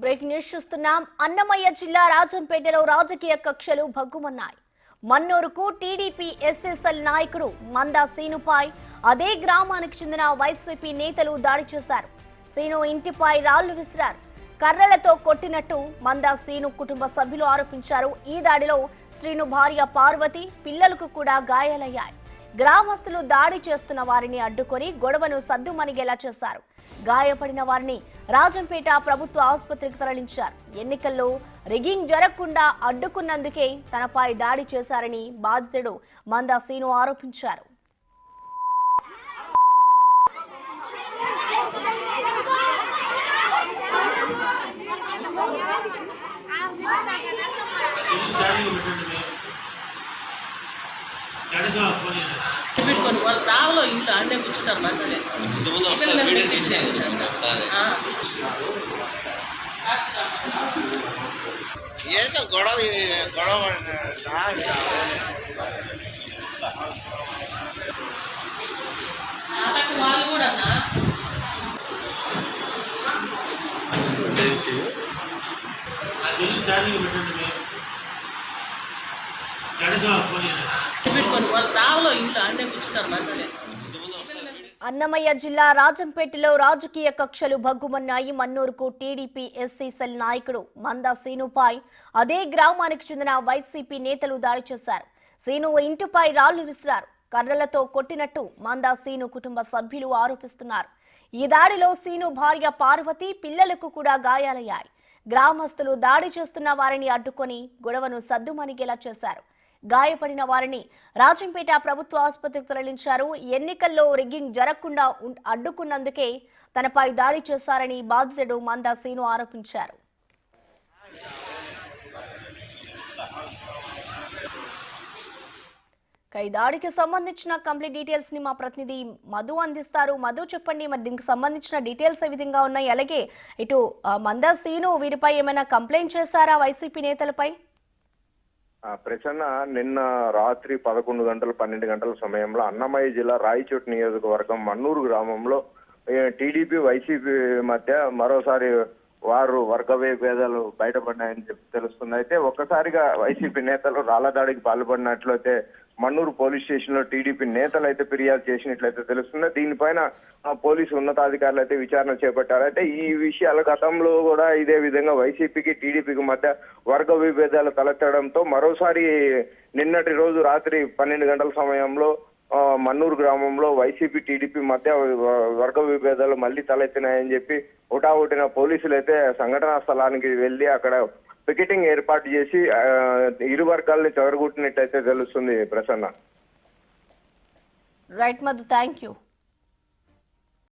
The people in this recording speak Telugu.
బ్రేకింగ్ న్యూస్ చూస్తున్నాం. అన్నమయ్య జిల్లా రాజంపేటలో రాజకీయ కక్షలు భగ్గుమన్నాయి. మన్నూరుకు టీడీపీ ఎస్ఎస్ఎల్ నాయకుడు మందా సీనుపై అదే గ్రామానికి చెందిన వైసీపీ నేతలు దాడి చేశారు. సీను ఇంటిపై రాళ్లు విసిరారు. కర్రలతో కొట్టినట్టు మందా సీను కుటుంబ సభ్యులు ఆరోపించారు. ఈ దాడిలో శ్రీను భార్య పార్వతి, పిల్లలకు కూడా గాయాలయ్యాయి. గ్రామస్తులు దాడి చేస్తున్న వారిని అడ్డుకొని గొడవను సద్దుమణిగేలా చేశారు. గాయపడిన వారిని రాజంపేట ప్రభుత్వ ఆసుపత్రికి తరలించారు. ఎన్నికల్లో రిగ్గింగ్ జరగకుండా అడ్డుకున్నందుకే తనపై దాడి చేశారని బాధితుడు మందా సీను ఆరోపించారు. పెట్టుకొని వాళ్ళు రావులో ఇంట్లో అన్నీ కూర్చుంటారు మంచిగా ఏదో గొడవ వాళ్ళు కూడా పెట్టుకొని వాళ్ళు రావులో ఇంట్లో అన్నీ కూర్చుంటారు మంచిగా. అన్నమయ్య జిల్లా రాజంపేటలో రాజకీయ కక్షలు భగ్గుమన్నాయి. మన్నూరుకు టీడీపీ ఎస్సీ సెల్ నాయకుడు మందా సీనుపై అదే గ్రామానికి చెందిన వైసీపీ నేతలు దాడి చేశారు. సీను ఇంటిపై రాళ్లు విసిరారు. కర్రలతో కొట్టినట్టు మందా సీను కుటుంబ సభ్యులు ఆరోపిస్తున్నారు. ఈ దాడిలో సీను భార్య పార్వతి, పిల్లలకు కూడా గాయాలయ్యాయి. గ్రామస్తులు దాడి చేస్తున్న వారిని అడ్డుకొని గొడవను సద్దుమణిగేలా చేశారు. గాయపడిన వారిని రాజంపేట ప్రభుత్వ ఆసుపత్రికి తరలించారు. ఎన్నికల్లో రిగ్గింగ్ జరగకుండా అడ్డుకున్నందుకే తనపై దాడి చేశారని బాధితుడు మందా సీను ఆరోపించారు. ఈ దాడికి సంబంధించిన కంప్లీట్ డీటెయిల్స్ ని మా ప్రతినిధి మధు అందిస్తారు. మధు, చెప్పండి, మరి దీనికి సంబంధించిన డీటెయిల్స్ ఏ విధంగా ఉన్నాయి? అలాగే ఇటు మందా సీను వీరిపై ఏమైనా కంప్లైంట్ చేశారా వైసీపీ నేతలపై? ప్రసన్న, నిన్న రాత్రి 11 గంటలు 12 గంటల సమయంలో అన్నమయ్య జిల్లా రాయచోటి నియోజకవర్గం మన్నూరు గ్రామంలో టీడీపీ వైసీపీ మధ్య మరోసారి వర్గ విభేదాలు బయటపడినాయని చెప్పి తెలుస్తుంది. అయితే ఒక్కసారిగా వైసీపీ నేతలు రాళ్ల దాడికి పాల్పడినట్లయితే మన్నూరు పోలీస్ స్టేషన్ లో టీడీపీ నేతలు అయితే ఫిర్యాదు చేసినట్లయితే తెలుస్తుంది. దీనిపైన పోలీసు ఉన్నతాధికారులు అయితే విచారణ చేపట్టారు. అయితే ఈ విషయాల గతంలో కూడా ఇదే విధంగా వైసీపీకి టీడీపీకి మధ్య వర్గ విభేదాలు తలెత్తడంతో మరోసారి నిన్నటి రోజు రాత్రి 12 గంటల సమయంలో మన్నూరు గ్రామంలో వైసీపీ టీడీపీ మధ్య వర్గ విభేదాలు మళ్లీ తలెత్తినాయని చెప్పి హుటాహుటిన పోలీసులు అయితే సంఘటనా స్థలానికి వెళ్లి అక్కడ పికెటింగ్ ఏర్పాటు చేసి ఇరు వర్గాలని చెదరగొట్టినట్టయితే తెలుస్తుంది. Prasanna. Right Madhu, thank you.